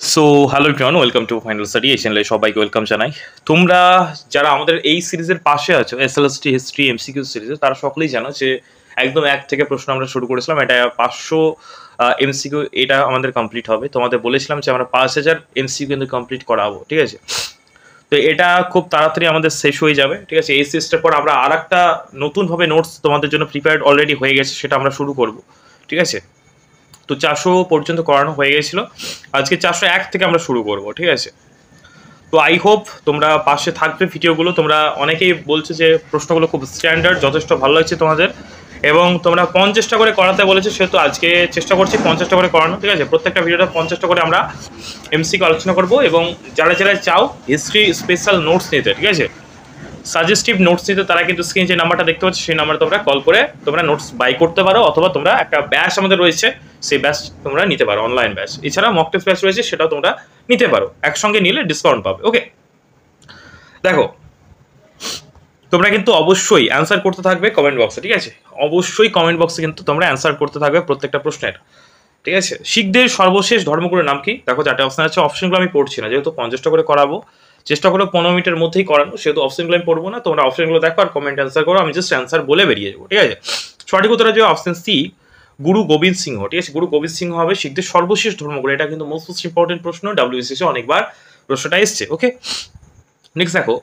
So hello everyone, welcome to final study. এই চ্যানেলে সবাইকে ওয়েলকাম জানাই। তোমরা যারা আমাদের এই সিরিজের পাশে আছো, এসএলএসটি হিস্ট্রি এমসিকিউ সিরিজে, তারা সকলেই জানো যে একদম এক থেকে প্রশ্ন আমরা শুরু করেছিলাম। এটা 500 এমসিকিউ, এটা আমাদের কমপ্লিট হবে। তোমাদের বলেছিলাম যে আমরা 5000 এমসিকিউ কিন্তু কমপ্লিট করাবো, ঠিক আছে? তো এটা খুব তাড়াতাড়ি আমাদের শেষ হয়ে যাবে, ঠিক আছে? এই সিরিজটার পর আমরা আর একটা নতুনভাবে নোটস তোমাদের জন্য প্রিপেয়ার্ড অলরেডি হয়ে গেছে, সেটা আমরা শুরু করব, ঠিক আছে? তো 400 পর্যন্ত করানো হয়ে গেছিলো, আজকে 401 থেকে আমরা শুরু করব, ঠিক আছে? তো আই হোপ তোমরা পাশে থাকবে ভিডিওগুলো। তোমরা অনেকেই বলছো যে প্রশ্নগুলো খুব স্ট্যান্ডার্ড, যথেষ্ট ভালো লাগছে তোমাদের, এবং তোমরা 50টা করে করাতে বলেছো, সেহেতু আজকে চেষ্টা করছি 50টা করে করানো, ঠিক আছে? প্রত্যেকটা ভিডিওটা 50টা করে আমরা এমসিকিউ আলোচনা করব। এবং যারা যারা চাও হিস্ট্রি স্পেশাল নোটস নিতে, ঠিক আছে, সাজেস্টিভ নোটস নিতে, তারা কিন্তু স্ক্রিনে যে নাম্বারটা দেখতে পাচ্ছ সেই নাম্বারে তোমরা কল করে তোমরা নোটস বাই করতে পারো, অথবা তোমরা একটা ব্যাচ আমাদের রয়েছে, সেই ব্যাচ তোমরা নিতে পারো, অনলাইন ব্যাচ। এছাড়া মক টেস্ট ব্যাচ রয়েছে, সেটাও তোমরা নিতে পারো, একসঙ্গে নিলে ডিসকাউন্ট পাবে। ওকে, দেখো, তোমরা কিন্তু অবশ্যই অ্যান্সার করতে থাকবে কমেন্ট বক্সে, ঠিক আছে? অবশ্যই কমেন্ট বক্সে কিন্তু তোমরা অ্যান্সার করতে থাকবে প্রত্যেকটা প্রশ্নের, ঠিক আছে? শিখদের সর্বশেষ ধর্মগুরুর নাম কি? দেখো, 4টে অপশন আছে। অপশনগুলো আমি পড়ছি না, যেহেতু 50টা করে করাবো, চেষ্টা করো 15 মিনিটের মধ্যেই করানো, সেহেতু অপশনগুলো আমি পড়বো না। তোমরা অপশনগুলো দেখো আর কমেন্ট অ্যান্সার করো, আমি জাস্ট অ্যান্সার বলে বেরিয়ে যাবো, ঠিক আছে? সঠিক উত্তর যে অপশন সি, গুরু গোবিন্দ সিংহ, ঠিক আছে? গুরু গোবিন্দ সিংহ হবে শিখদের সর্বশেষ ধর্মগুরু। এটা কিন্তু মোস্ট ইম্পর্টেন্ট প্রশ্ন, ডাব্লিউবিসিএসে অনেকবার প্রশ্নটা এসছে। ওকে, নেক্সট দেখো,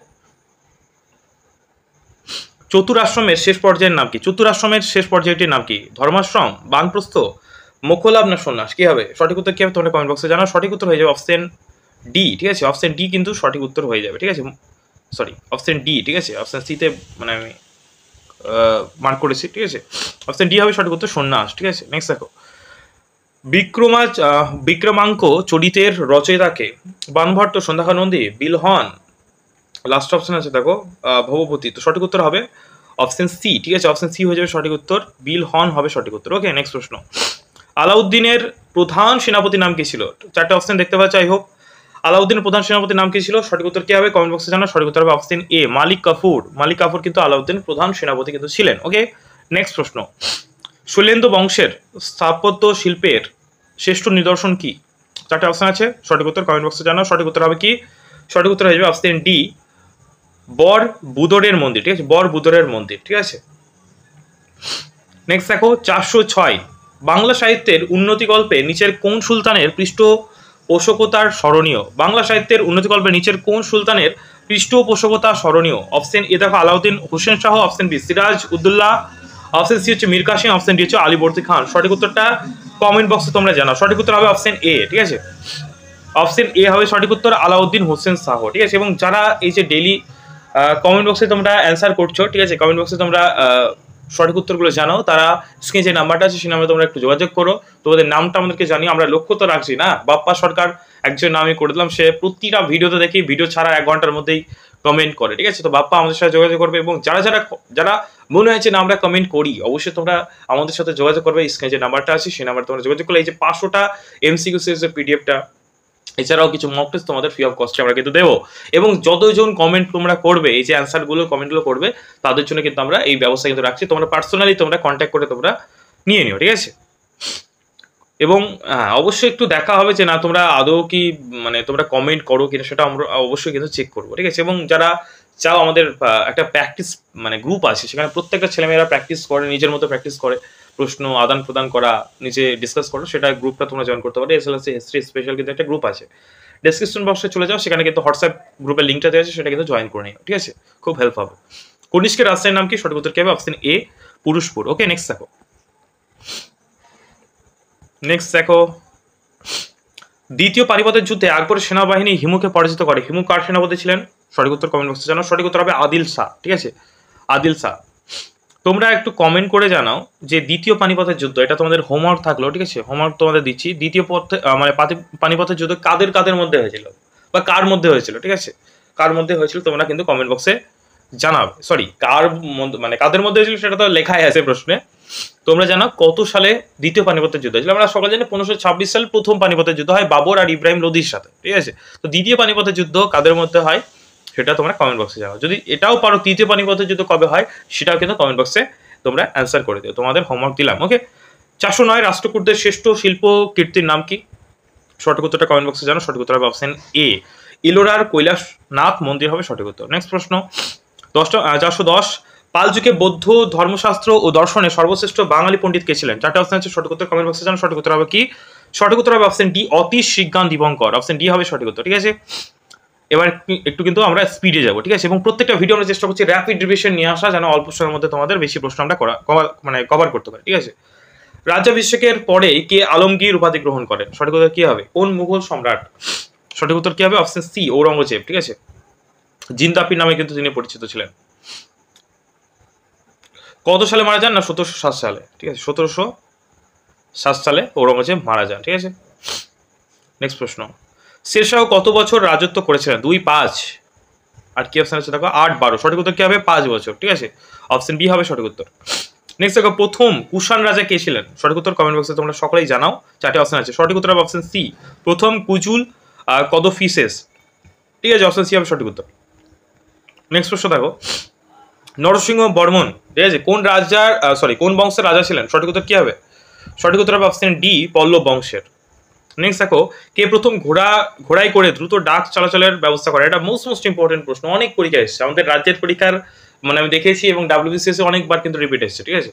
চতুরাশ্রমের শেষ পর্যায়ের নাম কি? চতুরাশ্রমের শেষ পর্যায়টির নাম কি? ধর্মাশ্রম, বানপ্রস্থ, মোক্ষলাভ না সন্ন্যাস? কি হবে সঠিক উত্তর? কি হবে তোমরা কমেন্ট বক্সে জানাও। সঠিক উত্তর হয়ে যাবে অপশন ডি, ঠিক আছে? অপশন ডি কিন্তু সঠিক উত্তর হয়ে যাবে, ঠিক আছে? সরি, অপশন ডি, ঠিক আছে? অপশন সিতে মানে আমি মার্ক করেছি, ঠিক আছে? অপশন ডি হবে সঠিক উত্তর, সন্ন্যাস, ঠিক আছে? নেক্সট দেখো, বিক্রমাঙ্ক চরিতের রচয়িতাকে? বানভট্ট, সন্ধ্যাকা নন্দী, বিলহন, লাস্ট অপশন আছে দেখো ভবভূতি। তো সঠিক উত্তর হবে অপশন সি, ঠিক আছে? অপশন সি হয়ে যাবে সঠিক উত্তর, বিল হন হবে সঠিক উত্তর। ওকে, নেক্সট প্রশ্ন, আলাউদ্দিনের প্রধান সেনাপতির নাম কি ছিল? 4টে অপশন দেখতে পাচ্ছ, আই হোপ। আলাউদ্দিনের প্রধান সেনাপতির নাম কি ছিল? সঠিক উত্তর কি হবে কমেন্ট বক্সে জানাও। সঠিক উত্তর হবে অপশন এ, মালিক কাফুর। মালিক কাফুর কিন্তু আলাউদ্দিনের প্রধান সেনাপতি কিন্তু ছিলেন। ওকে, নেক্সট প্রশ্ন, শৈলেন্দ্র বংশের স্থাপত্য শিল্পের শ্রেষ্ঠ নিদর্শন কি? 4টে অপশন আছে, সঠিক উত্তর কমেন্ট বক্সে জানাও। সঠিক উত্তর হবে কি? সঠিক উত্তর হয়ে যাবে অপশন ডি, বর বুদরের মন্দির, ঠিক আছে? বর বুদরের মন্দির, ঠিক আছে? নেক্সট দেখো, 406, বাংলা সাহিত্যের উন্নতি গল্পে নিচের কোন সুলতানের পৃষ্ঠপোষকতার স্মরণীয়? বাংলা সাহিত্যের উন্নতি গল্পে নিচের কোন সুলতানের পৃষ্ঠপোষকতা স্মরণীয়? অপশন এ দেখো Alauddin Hussain Shah, option B Siraj Uddaula, option C হচ্ছে মীর কাসিম, অপশন ডি হচ্ছে আলীবর্দী খান। সঠিক উত্তরটা কমেন্ট বক্সে তোমরা জানাও। সঠিক উত্তর হবে অপশন এ, ঠিক আছে? অপশন এ হবে সঠিক উত্তর, আলাউদ্দিন হোসেন শাহ, ঠিক আছে? এবং যারা এই যে ডেইলি কমেন্ট বক্সে তোমরা অ্যান্সার করছো, ঠিক আছে, কমেন্ট বক্সে তোমরা সঠিক উত্তরগুলো জানাও, তারা স্ক্রিনে যে নাম্বারটা আছে সেই নাম্বারে তোমরা একটু যোগাযোগ করো, তোমাদের নামটা আমাদেরকে জানিও। আমরা লক্ষ্য তো রাখছি না, বাপ্পা সরকার একজন নামই করে দিলাম, সে প্রতিটা ভিডিওতে দেখি ভিডিও ছাড়া 1 ঘন্টার মধ্যেই কমেন্ট করে, ঠিক আছে? তো বাপ্পা আমাদের সাথে যোগাযোগ করবে, এবং যারা যারা যারা মনে হয়েছে না আমরা কমেন্ট করি, অবশ্যই তোমরা আমাদের সাথে যোগাযোগ করবে। স্ক্রিনে যে নাম্বারটা আছে সেই নাম্বারে তোমরা যোগাযোগ করলে এই যে 500টা এমসিকিউ সিরিজের পিডিএফটা, এছাড়াও কিছু মক টেস্ট তোমাদের ফ্রি অফ কস্টে আমরা কিন্তু দেবো। এবং যতজন কমেন্ট তোমরা করবে, এই যে অ্যান্সারগুলো কমেন্টগুলো করবে, তাদের জন্য কিন্তু আমরা এই ব্যবস্থা কিন্তু রাখছি। তোমরা পার্সোনালি তোমরা কন্ট্যাক্ট করে তোমরা নিয়ে নিও, ঠিক আছে? এবং অবশ্যই একটু দেখা হবে যে না তোমরা আদৌ কি মানে তোমরা কমেন্ট করো কিনা, সেটা আমরা অবশ্যই কিন্তু চেক করবো, ঠিক আছে? এবং যারা চাও, আমাদের একটা প্র্যাকটিস মানে গ্রুপ আছে, সেখানে প্রত্যেকটা ছেলেমেয়েরা প্র্যাকটিস করে, নিজের মতো প্র্যাকটিস করে, প্রশ্ন আদান প্রদান করা, নিজে ডিসকাস করো, সেটা গ্রুপটা তোমরা জয়েন করতে পারো। এসএলএসসি হিস্ট্রি স্পেশাল কিন্তু একটা গ্রুপ আছে, ডেসক্রিপশন বক্সে চলে যাও, সেখানে কিন্তু হোয়াটসঅ্যাপ গ্রুপের লিঙ্কটা দেওয়া আছে, সেটা কিন্তু জয়েন করে নিও, ঠিক আছে? খুব হেল্প হবে। কনিষ্কের রাজধানীর নাম কি? সঠিক উত্তর কি হবে? Option A, Purushapura. Okay, next দেখো, দ্বিতীয় পানিপথের যুদ্ধে আকবরের সেনাবাহিনী হিমুকে পরাজিত করে। হিমু কার সেনাপতি ছিলেন? সঠিক উত্তর কমেন্ট বক্সে জানাও। সঠিক উত্তর হবে আদিল শাহ, ঠিক আছে? আদিল শাহ। তোমরা একটু কমেন্ট করে জানাও যে দ্বিতীয় পানিপথের যুদ্ধ, এটা তোমাদের হোমওয়ার্ক থাকলো, ঠিক আছে? হোমওয়ার্ক তোমাদের দিচ্ছি। দ্বিতীয় মানে পানিপথের যুদ্ধ কাদের কাদের মধ্যে হয়েছিল, বা কার মধ্যে হয়েছিল, ঠিক আছে? কার মধ্যে হয়েছিল তোমরা কিন্তু কমেন্ট বক্সে জানাবে। সরি, কার মানে কাদের মধ্যে হয়েছিল সেটা তো লেখাই আছে প্রশ্নে। তোমরা জানাও কত সালে দ্বিতীয় পানিপথের যুদ্ধ হয়েছিল। আমরা সকলে জানি 1526 সালে প্রথম পানিপথের যুদ্ধ হয় বাবর আর ইব্রাহিম লোদির সাথে, ঠিক আছে? তো দ্বিতীয় পানিপথের যুদ্ধ কাদের মধ্যে হয় সেটা তোমরা কমেন্ট বক্সে জানাও। যদি এটাও পারো তৃতীয় পানিপথের যুদ্ধ কবে হয় সেটাও কিন্তু কমেন্ট বক্সে তোমরা অ্যান্সার করে দিও। তোমাদের হোমওয়ার্ক দিলাম। ওকে, 409, রাষ্ট্রকূটদের শ্রেষ্ঠ শিল্প কীর্তির নাম কি? সঠিক উত্তরটা কমেন্ট বক্সে জানো। সঠিক উত্তর হবে অপশন এ, ইলোরার কৈলাসনাথ মন্দির হবে সঠিক উত্তর। নেক্সট প্রশ্ন 410, পাল যুগে বৌদ্ধ ধর্মশাস্ত্র ও দর্শনে সর্বশ্রেষ্ঠ বাঙালি পণ্ডিত কে ছিলেন? চারটা অপশন আছে, সঠিক উত্তর কমেন্ট বক্সে জানো। সঠিক উত্তর হবে কি? সঠিক উত্তর হবে option D, Atish Srijnan Dipankar. Option D হবে সঠিক উত্তর, ঠিক আছে। এবার একটু কিন্তু আমরা স্পিডে যাবো, ঠিক আছে, এবং প্রত্যেকটা ভিডিও আমরা চেষ্টা করছি র্যাপিড রিভিশন নিয়ে আসা, যেন অল্প সময়ের মধ্যে তোমাদের বেশি প্রশ্ন আমরা কভার করতে পারি, ঠিক আছে। রাজ্যাভিষেকের পরে কে আলমগীর উপাধি গ্রহণ করেন? সঠিক উত্তর কি হবে? কোন মুঘল সম্রাট? সঠিক উত্তর কি হবে? অপশন সি, ঔরঙ্গজেব, ঠিক আছে। জিন্দাপির নামে কিন্তু তিনি পরিচিত ছিলেন। কত সালে মারা যান? না 1707 সালে, ঠিক আছে, 1707 সালে ঔরঙ্গজেব মারা যান, ঠিক আছে। নেক্সট প্রশ্ন, শেরশাহ কত বছর রাজত্ব করেছিলেন? 2, 5, আর কি অপশন আছে দেখো? 8, 12। সঠিক উত্তর কি হবে? 5 বছর, ঠিক আছে। অপশন বি হবে সঠিক উত্তর। নেক্সট দেখো, প্রথম কুষাণ রাজা কে ছিলেন? সঠিক উত্তর কমেন্ট বক্সে তোমরা সকলেই জানাও। চারটে অপশন আছে, সঠিক উত্তর হবে অপশন সি, প্রথম কুজুল কদফিসেস, ঠিক আছে। অপশন সি হবে সঠিক উত্তর। নেক্সট প্রশ্ন দেখো, নরসিংহ বর্মন, ঠিক আছে, কোন বংশের রাজা ছিলেন? সঠিক উত্তর কি হবে? সঠিক উত্তর হবে অপশন ডি, পল্লব বংশের। নেক্সট দেখো, কে প্রথম ঘোড়ায় করে দ্রুত ডাক চলাচলের ব্যবস্থা করে? এটা মোস্ট ইম্পর্টেন্ট প্রশ্ন, অনেক পরীক্ষা এসেছে আমাদের রাজ্যের পরীক্ষার, মানে আমি দেখেছি, এবং WBCS অনেকবার কিন্তু রিপিট এসেছে, ঠিক আছে।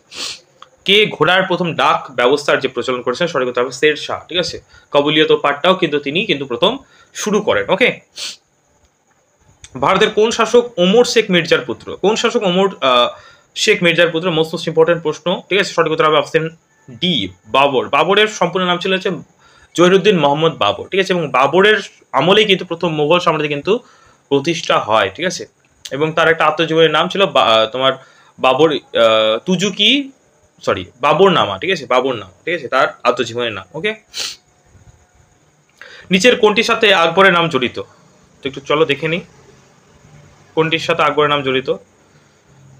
কে ঘোড়ার প্রথম ডাক ব্যবস্থার যে প্রচলন করেছেন? সঠিক উত্তর হবে শের শাহ, ঠিক আছে। কবুলিয়ত পাঠটাও কিন্তু তিনি প্রথম শুরু করেন, ওকে। ভারতের কোন শাসক ওমর শেখ মির্জার পুত্র? কোন শাসক ওমর শেখ মির্জার পুত্র? মোস্ট ইম্পর্টেন্ট প্রশ্ন, ঠিক আছে। সঠিক উত্তর হবে অপশন ডি, বাবর। বাবরের সম্পূর্ণ নাম ছিল হচ্ছে জহিরুদ্দিন মোহাম্মদ বাবর, ঠিক আছে, এবং বাবরের আমলেই কিন্তু প্রথম মোগল সাম্রাজ্য কিন্তু প্রতিষ্ঠা হয়, ঠিক আছে। এবং তার একটা আত্মজীবনের নাম ছিল তোমার বাবর বাবরনামা, ঠিক আছে, বাবরনামা, ঠিক আছে, তার আত্মজীবনের নাম, ওকে। নিচের কোনটির সাথে আকবরের নাম জড়িত? তো একটু চলো দেখে নিই কোনটির সাথে আকবরের নাম জড়িত।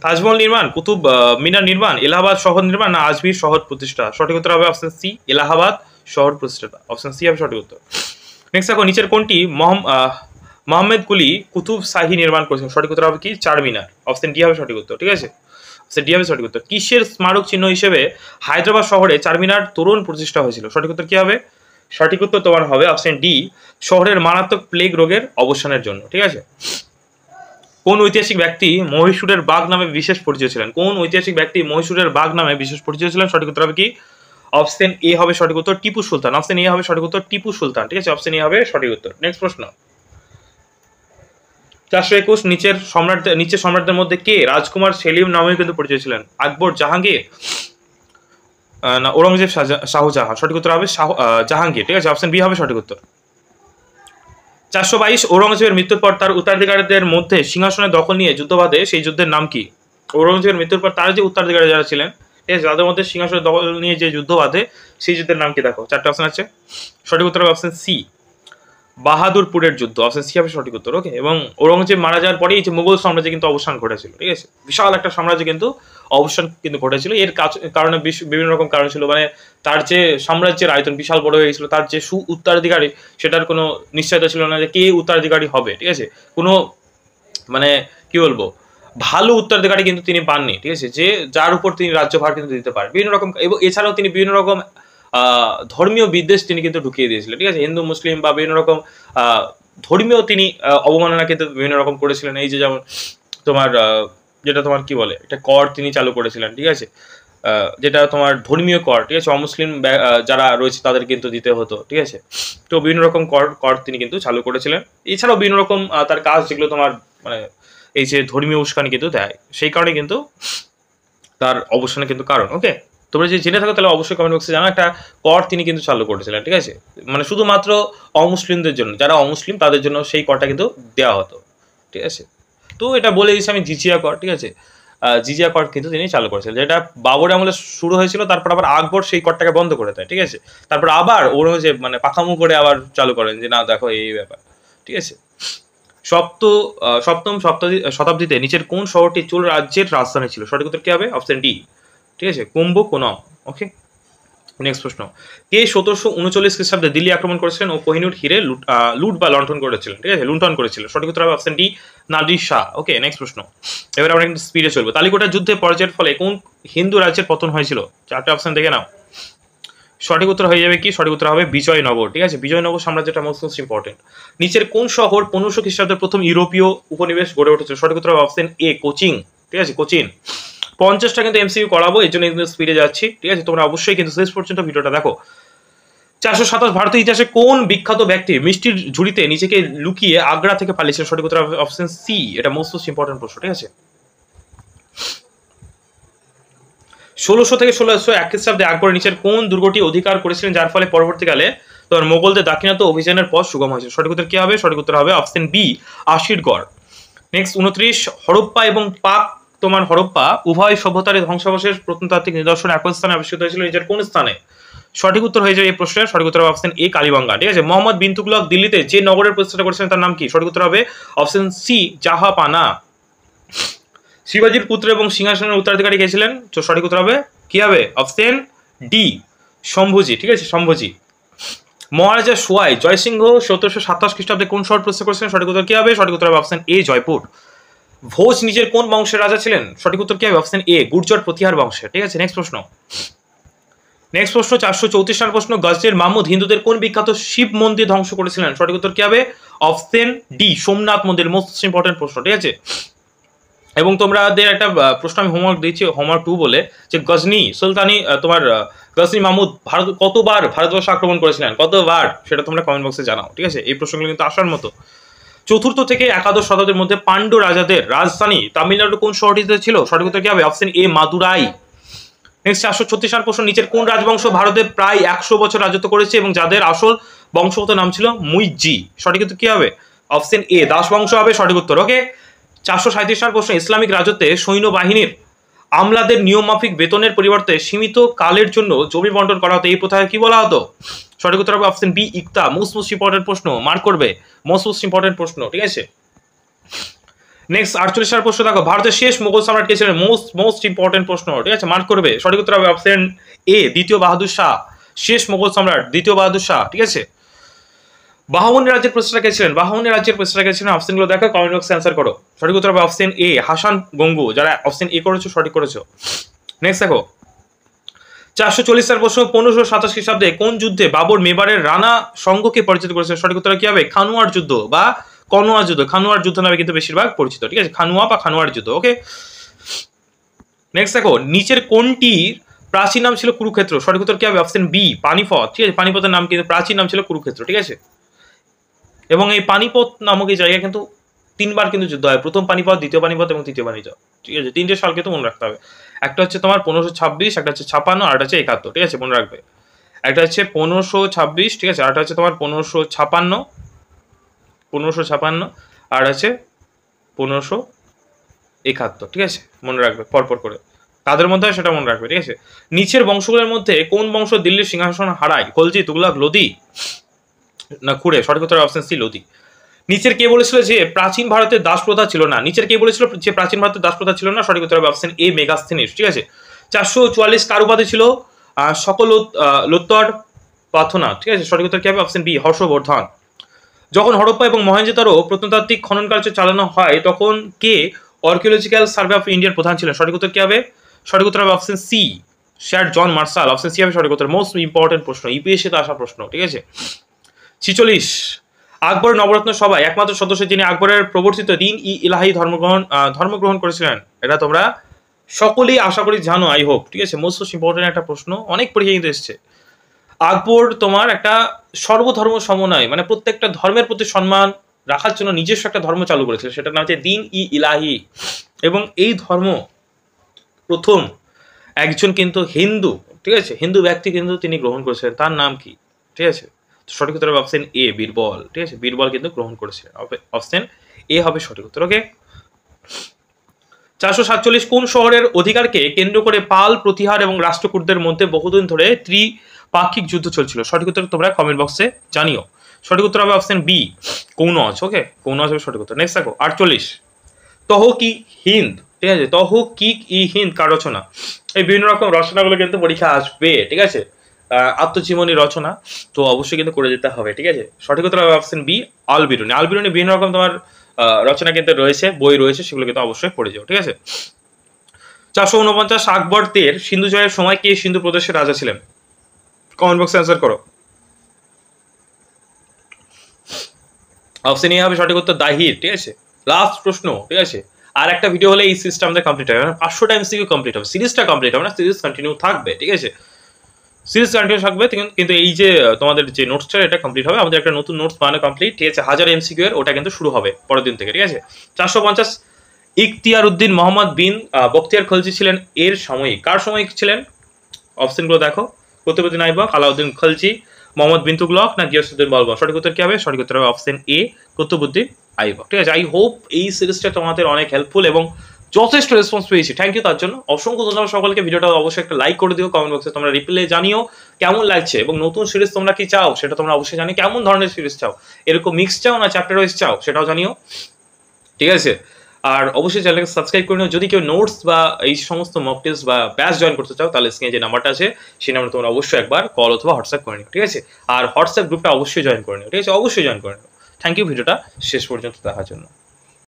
তাজমহল নির্মাণ, কুতুব মিনার নির্মাণ, এলাহাবাদ শহর নির্মাণ, না আজমির শহর প্রতিষ্ঠা? সঠিক উত্তর হবে অপশন সি, এলাহাবাদ শহর প্রতিষ্ঠাতা। অপশন সি হবে সঠিক উত্তর। নেক্সট দেখো, নিচের কোনটি মোহাম্মদ কুলি কুতুব শাহী নির্মাণ করেছেন? সঠিক উত্তর হবে কি? চারমিনার। অপশন ডি হবে সঠিক উত্তর, ঠিক আছে। অপশন ডি হবে সঠিক উত্তর। কিসের স্মারক চিহ্ন হিসেবে হায়দ্রাবাদ শহরে চারমিনার তোরণ প্রতিষ্ঠা হয়েছিল? সঠিক উত্তর কি হবে? সঠিক উত্তর তোমার হবে অপশন ডি, শহরের মারাত্মক প্লেগ রোগের অবসানের জন্য, ঠিক আছে। কোন ঐতিহাসিক ব্যক্তি মহীশূরের বাঘ নামে বিশেষ পরিচিত ছিলেন? কোন ঐতিহাসিক ব্যক্তি মহীশূরের বাঘ নামে বিশেষ পরিচিত ছিলেন? সঠিক উত্তর হবে কি? অপশন এ হবে সঠিক উত্তর, টিপু সুলতান। অপশন এ হবে সঠিক উত্তর, টিপু সুলতান, ঠিক আছে। অপশন এ হবে সঠিক উত্তর। নেক্সট প্রশ্ন 421, নিচের সম্রাটদের মধ্যে কে রাজকুমার সেলিম নামে কিন্তু পরিচিত ছিলেন? আকবর, জাহাঙ্গীর, না ঔরঙ্গজেব, শাহজাহান? সঠিক উত্তর হবে জাহাঙ্গীর, ঠিক আছে। অপশন বি হবে সঠিক উত্তর। 422, ঔরঙ্গজেবের মৃত্যুর পর তার উত্তরাধিকারীদের মধ্যে সিংহাসনের দখল নিয়ে যুদ্ধ বাঁধে, সেই যুদ্ধের নাম কি? ঔরঙ্গজেবের মৃত্যুর পর তার যে উত্তরাধিকারী যারা ছিলেন, ঠিক আছে, তাদের মধ্যে সিংহাসনের দখল নিয়ে যে যুদ্ধ বাঁধে, সেই যুদ্ধের নাম কি? দেখো চারটে অপশন আছে, সঠিক উত্তর হবে অপশন সি, বাহাদুরপুরের যুদ্ধ। অপশন সি হবে সঠিক উত্তর, ওকে। এবং ঔরঙ্গজেব মারা যাওয়ার পরেই যে মুঘল সাম্রাজ্যে কিন্তু অবসান ঘটেছিল, ঠিক আছে, বিশাল একটা সাম্রাজ্য কিন্তু অবসান কিন্তু ঘটেছিল। এর কারণে বিভিন্ন রকম কারণ ছিল, মানে তার যে সাম্রাজ্যের আয়তন বিশাল বড় হয়ে গেছিল, তার যে উত্তরাধিকারী সেটার কোনো নিশ্চয়তা ছিল না যে কে উত্তরাধিকারী হবে, ঠিক আছে। কোনো মানে কি বলবো, ভালো উত্তরাধিকারী কিন্তু তিনি পাননি, ঠিক আছে, যে যার উপর তিনি রাজ্যভার কিন্তু দিতে পারেন বিভিন্ন রকম। এবং এছাড়াও তিনি বিভিন্ন রকম ধর্মীয় বিদ্বেষ তিনি কিন্তু ঢুকিয়ে দিয়েছিলেন, ঠিক আছে, হিন্দু মুসলিম বা বিভিন্ন রকম ধর্মীয় তিনি অবমাননা কিন্তু বিভিন্ন রকম করেছিলেন। এই যে যেমন তোমার যেটা তোমার কি বলে, একটা কর তিনি চালু করেছিলেন, ঠিক আছে, যেটা তোমার ধর্মীয় কর, ঠিক আছে, অমুসলিম যারা রয়েছে তাদের কিন্তু দিতে হতো, ঠিক আছে। তো বিভিন্ন রকম কর তিনি কিন্তু চালু করেছিলেন। এছাড়াও বিভিন্ন রকম তার কাজ যেগুলো তোমার মানে এই যে ধর্মীয় উস্কানি কিন্তু দেয়, সেই কারণে কিন্তু তার অবসানের কিন্তু কারণ, ওকে। তোমরা যদি জেনে থাকো তাহলে অবশ্যই কমেন্ট বক্সে জানো। একটা কর তিনি কিন্তু চালু করেছিলেন, ঠিক আছে, মানে শুধুমাত্র অমুসলিমদের জন্য, যারা অমুসলিম তাদের জন্য সেই করটা কিন্তু দেওয়া হতো, ঠিক আছে। তো এটা বলে দিচ্ছি আমি, জিজিয়া কর, ঠিক আছে, জিজিয়া কর কিন্তু তিনি চালু করেছিলেন, যেটা বাবর আমলে শুরু হয়েছিল। তারপর আবার আকবর সেই করটাকে বন্ধ করে দেয়, ঠিক আছে। তারপর আবার ঔরঙ্গজেব মানে পাকামু করে আবার চালু করেন যে না দেখো এই ব্যাপার, ঠিক আছে। সপ্তম শতাব্দীতে নিচের কোন শহরটি চোল রাজ্যের রাজধানী ছিল? সঠিক উত্তর কি হবে? অপশন ডি, ঠিক আছে, কুম্ভকোণম, ওকে। নেক্সট প্রশ্ন, কে 1739 খ্রিস্টাব্দে দিল্লি আক্রমণ করেছিলেন ও কোহিনুর হিরে লুট বা লুণ্ঠন করেছিলেন? ঠিক আছে, লুণ্ঠন করেছিলেন। সঠিক উত্তর হবে অপশন ডি, নাদির শাহ, ওকে। নেক্সট প্রশ্ন, এবার আমরা কিন্তু স্পিডে চলবো। তালিকোটার যুদ্ধে পরাজয়ের ফলে কোন হিন্দু রাজ্যের পতন হয়েছিল? চারটে অপশন দেখে নাও। সঠিক উত্তর হয়ে যাবে কি? সঠিক উত্তর হবে বিজয়নগর। ঠিক আছে, বিজয়নগর সাম্রাজ্যটা মোস্ট ইম্পর্টেন্ট। নিচের কোন শহর 1500 খ্রিস্টাব্দের প্রথম ইউরোপীয় উপনিবেশ গড়ে উঠেছে? সঠিক উত্তর হবে অপশন এ কোচিন। ঠিক আছে, কোচিন। 50টা কিন্তু এমসিকিউ করাবো, এর জন্য কিন্তু স্পিডে যাচ্ছি। ঠিক আছে, তোমরা অবশ্যই কিন্তু শেষ পর্যন্ত ভিডিওটা দেখো। 427 ভারতের ইতিহাসে কোন বিখ্যাত ব্যক্তি মিষ্টির ঝুড়িতে নিজেকে লুকিয়ে আগ্রা থেকে পালিয়েছিলেন? সঠিক উত্তর হবে অপশন সি। এটা মোস্ট ইম্পর্টেন্ট প্রশ্ন। ঠিক আছে, 1600 থেকে 1601 খ্রিস্টাব্দে আকবর নিচের কোন দুর্গটি অধিকার করেছিলেন, যার ফলে পরবর্তীকালে তোমার মোগলদের দাক্ষিণাত্য অভিযানের পথ সুগম হয়েছে? সঠিক উত্তর কি হবে? সঠিক উত্তর হবে option B, Asirgarh. Next 29, Harappa এবং পাক তোমার হরপ্পা উভয় সভ্যতার ধ্বংসাবশেষ প্রত্নতাত্ত্বিক নিদর্শন একই স্থানে আবিষ্কৃত হয়েছিল, নিজের কোন স্থানে? সঠিক উত্তর হয়ে যাবে এই প্রশ্নের সঠিক উত্তর হবে অপশন এ, কালীবাঙ্গা। ঠিক আছে, মোহাম্মদ বিন তুগলক দিল্লিতে যে নগরের প্রতিষ্ঠা করেছিলেন তার নাম কি? সঠিক উত্তর হবে অপশন সি, জাহাপানা। শিবাজির পুত্র এবং সিংহাসনের উত্তরাধিকারী কে ছিলেন? তো সঠিক উত্তর হবে কি হবে? Option D, Shambhuji. ঠিক আছে, শম্ভুজি। মহারাজা সোয়াই জয়সিংহ 1727 খ্রিস্টাব্দে কোন শহর প্রতিষ্ঠা করেছিলেন? সঠিক উত্তর কি হবে? সঠিক উত্তর হবে অপশন এ, জয়পুর। ভোজ নিজের কোন বংশের রাজা ছিলেন? সঠিক উত্তর কি হবে? অপশন এ, গুর্জর প্রতিহার বংশের। ঠিক আছে, নেক্সট প্রশ্ন। 434 নম্বর প্রশ্ন, গজনীর মাহমুদ হিন্দুদের কোন বিখ্যাত শিব মন্দির ধ্বংস করেছিলেন? সঠিক উত্তর কি হবে? অপশন ডি, সোমনাথ মন্দির। মোস্ট ইম্পর্টেন্ট প্রশ্ন। ঠিক আছে, এবং তোমাদের একটা প্রশ্ন আমি হোমওয়ার্ক দিয়েছি, হোমওয়ার্ক 2 বলে, যে গজনী সুলতানি তোমার গজনী মাহমুদ কতবার ভারতবর্ষ আক্রমণ করেছিলেন, কতবার, সেটা তোমরা কমেন্ট বক্সে জানাও। ঠিক আছে, এই প্রশ্নগুলো কিন্তু আসার মতো। 4th থেকে 11শ শতাব্দীর মধ্যে পাণ্ড্য রাজাদের রাজধানী তামিলনাড়ু কোন শহরটিতে ছিল? সঠিক উত্তর কি হবে? Option A, Madurai. নেক্সট 436 নম্বর প্রশ্ন, নিচের কোন রাজবংশ ভারতে প্রায় 100 বছর রাজত্ব করেছে এবং যাদের আসল বংশগত নাম ছিল মুইজ্জি? সঠিক উত্তর কি হবে? অপশন এ, দাস বংশ হবে সঠিক উত্তর। ওকে, 437 নম্বর প্রশ্ন, ইসলামিক রাজত্বে সৈন্যবাহিনীর আমলাদের নিয়ম মাফিক বেতনের পরিবর্তে সীমিত কালের জন্য জমি বন্টন করা হতো, এই প্রথায় কি বলা হতো? সঠিক উত্তর হবে অপশন বি, ইকতা। মোস্ট ইম্পর্টেন্ট প্রশ্ন, মার্ক করবে, মোস্ট ইম্পর্টেন্ট প্রশ্ন। ঠিক আছে, নেক্সট 48 নম্বর প্রশ্ন দেখো, ভারতের শেষ মোগল সম্রাট কে ছিলেন? মোস্ট ইম্পর্টেন্ট প্রশ্ন। ঠিক আছে, মার্ক করবে, সঠিক উত্তর হবে অপশন এ, দ্বিতীয় বাহাদুর শাহ। শেষ মোগল সম্রাট দ্বিতীয় বাহাদুর শাহ। ঠিক আছে, বাহমনি রাজ্যের প্রতিষ্ঠাতা কে ছিলেন? বাহমনি রাজ্যের প্রতিষ্ঠাতা কে ছিলেন? অপশনগুলো দেখো, কমেন্ট বক্সে অ্যান্সার করো। সঠিক উত্তর হবে অপশন এ, হাসান গঙ্গু। যারা অপশন এ করেছো সঠিক করেছো। নেক্সট দেখো 440 নম্বর প্রশ্ন, 1527 খ্রিস্টাব্দে কোন যুদ্ধে বাবর মেবারের রানা সংঘকে পরিচিত করেছেন? সঠিক উত্তর কি হবে? খানুয়ার যুদ্ধ বা কনোয়া যুদ্ধ। খানুয়ার যুদ্ধ নামে কিন্তু বেশিরভাগ পরিচিত। ঠিক আছে, খানুয়া বা খানুয়ার যুদ্ধ। ওকে, নেক্সট দেখো, নিচের কোনটির প্রাচীন নাম ছিল কুরুক্ষেত্র? সঠিক উত্তর কি হবে? Option B, Panipat. ঠিক আছে, পানিপথের নাম কিন্তু প্রাচীন নাম ছিল কুরুক্ষেত্র। ঠিক আছে, এবং এই পানিপথ নামক এই জায়গায় কিন্তু 3বার কিন্তু যুদ্ধ হয়, প্রথম পানিপথ, দ্বিতীয় পানিপথ এবং তৃতীয় পানিপথ। ঠিক আছে, 3টে সাল কিন্তু মনে রাখতে হবে। একটা হচ্ছে তোমার 1526, একটা হচ্ছে 56, আর একটা হচ্ছে 71। ঠিক আছে, মনে রাখবে। একটা হচ্ছে 1526, ঠিক আছে, আরটা হচ্ছে তোমার 1556, আর আছে 1571। ঠিক আছে, মনে রাখবে পরপর করে, তাদের মধ্যে সেটা মনে রাখবে। ঠিক আছে, নিচের বংশগুলোর মধ্যে কোন বংশ দিল্লির সিংহাসন হারায়? খলজি, তুগলক, লোদি না খুঁড়ে? সঠিক উত্তর অপশন সি, লোদি। নিচের কে বলেছিল যে প্রাচীন ভারতের দাস প্রথা ছিল না? নিচের কে বলেছিল যে প্রাচীন ভারতের দাস প্রথা ছিল না? সঠিক উত্তর হবে অপশন এ, মেগাস্থেনিস। ঠিক আছে, 444 কার উপাধি ছিল সকল লোত্তর প্রার্থনা? ঠিক আছে, সঠিক উত্তর কি হবে? Option B, Harshavardhan. যখন হরপ্পা এবং মহেঞ্জোদারো প্রত্নতাত্ত্বিক খনন কার্য চালানো হয় তখন কে আর্কিওলজিক্যাল সার্ভে অফ ইন্ডিয়ার প্রধান ছিলেন? সঠিক উত্তর কি হবে? সঠিক উত্তর হবে option C, sir John Marshall. Option C হবে সঠিক উত্তর। মোস্ট ইম্পর্টেন্ট প্রশ্ন, ইপিএসসি তে আসা প্রশ্ন। ঠিক আছে, 46, আকবরের নবরত্ন সভায় একমাত্র সদস্য যিনি আকবরের প্রবর্তিত দিন ই ইলাহি ধর্মগ্রহণ করেছিলেন? এটা তোমরা সকলেই আশা করি জানো, আই হোপ। ঠিক আছে, মোস্ট ইম্পর্টেন্ট একটা প্রশ্ন, অনেক পরীক্ষা কিন্তু এসছে। আকবর তোমার একটা সর্বধর্ম সমন্বয়, মানে প্রত্যেকটা ধর্মের প্রতি সম্মান রাখার জন্য নিজস্ব একটা ধর্ম চালু করেছিল, সেটার নাম হচ্ছে দিন ই ইলাহি। এবং এই ধর্ম প্রথম একজন কিন্তু হিন্দু, ঠিক আছে, হিন্দু ব্যক্তি কিন্তু তিনি গ্রহণ করেছিলেন, তার নাম কি? ঠিক আছে, সঠিক উত্তর হবে অপশন এ, বীরবল। ঠিক আছে, বীরবল কিন্তু গ্রহণ করেছিলেন, অপশন এ হবে সঠিক উত্তর। ওকে, 447, কোন শহরের অধিকারকে কেন্দ্র করে পাল, প্রতিহার এবং রাষ্ট্রকূটদের মধ্যে বহুদিন ধরে ত্রিপাক্ষিক যুদ্ধ চলছিল? সঠিক উত্তর তোমরা কমেন্ট বক্সে জানিও। সঠিক উত্তর হবে অপশন বি, কনৌজ। ওকে, কনৌজ হবে সঠিক উত্তর। নেক্সট দেখো 48, তহকিক হিন্দ। ঠিক আছে, তহকিক ই হিন্দ কার রচনা? এই বিভিন্ন রকম রচনাগুলো কিন্তু পরীক্ষা আসবে। ঠিক আছে, আত্মজীবনী রচনা, তো অবশ্যই কিন্তু করে যেতে হবে। ঠিক আছে, সঠিক উত্তর হবে অপশন বি, আল বিরুনি। আল বিরুনি বিভিন্ন রকম তোমার রচনা কিন্তু রয়েছে, বই রয়েছে, সেগুলো কিন্তু অবশ্যই পড়ে যাও। ঠিক আছে, 449, আকবর তের সিন্ধু জয়ের সময় কে সিন্ধু প্রদেশের রাজা ছিলেন? কমেন্ট বক্সে অ্যান্সার করো। অপশন এ হবে সঠিক উত্তর দাহির, ঠিক আছে। লাস্ট প্রশ্ন, ঠিক আছে। আর একটা ভিডিও হলে এই সিরিজটা আমাদের কমপ্লিট হবে, 500টা এমসিকিউ কমপ্লিট হবে। সিরিজটা কমপ্লিট হবে না, সিরিজ কন্টিনিউ থাকবে, ঠিক আছে। সিরিজ কন্টিনিউ থাকবে, কিন্তু এই যে তোমাদের যে নোটসটা এটা কমপ্লিট হবে। আমাদের একটা নতুন নোটস বানানো কমপ্লিট, ঠিক আছে। 1000 এমসিকিউ এর, ওটা কিন্তু শুরু হবে পরের দিন থেকে, ঠিক আছে। 450 ইখতিয়ার উদ্দিন মোহাম্মদ বিন বখতিয়ার খলজি ছিলেন এর সাময়িক। কার সাময়িক ছিলেন? অপশনগুলো দেখো, কুতুবউদ্দিন আইবক, আলাউদ্দিন খলজি, মোহাম্মদ বিন তুগলক না গিয়াসউদ্দিন বলবন। সঠিক উত্তর কি হবে? সঠিক উত্তর হবে অপশন এ, কুতুবউদ্দিন আইবক, ঠিক আছে। আই হোপ এই সিরিজটা তোমাদের অনেক হেল্পফুল এবং যথেষ্ট রেসপন্স পেয়েছি, থ্যাংক ইউ তার জন্য। অসংখ্য ধন্যবাদ সকলকে। ভিডিওটা অবশ্যই একটা লাইক করে দিও, কমেন্ট বক্সে তোমরা রিপ্লাই জানিও কেমন লাগছে, এবং নতুন সিরিজ তোমরা কি চাও সেটা তোমরা অবশ্যই জানিও। কেমন ধরনের সিরিজ চাও, এরকম মিক্স চাও না চ্যাপ্টার ওয়াইজ চাও, সেটাও জানিও, ঠিক আছে। আর অবশ্যই চ্যানেলকে সাবস্ক্রাইব করে নিও। যদি কেউ নোটস বা এই সমস্ত মক টেস্ট বা ব্যাচ জয়েন করতে চাও, তাহলে স্ক্রিনে যে নাম্বারটা আছে সেই নাম্বারে তোমরা অবশ্যই একবার কল অথবা হোয়াটসঅ্যাপ করে নিও, ঠিক আছে। আর হোয়াটসঅ্যাপ গ্রুপটা অবশ্যই জয়েন করে নিও, ঠিক আছে, অবশ্যই জয়েন করে নিও। থ্যাংক ইউ ভিডিওটা শেষ পর্যন্ত দেখার জন্য।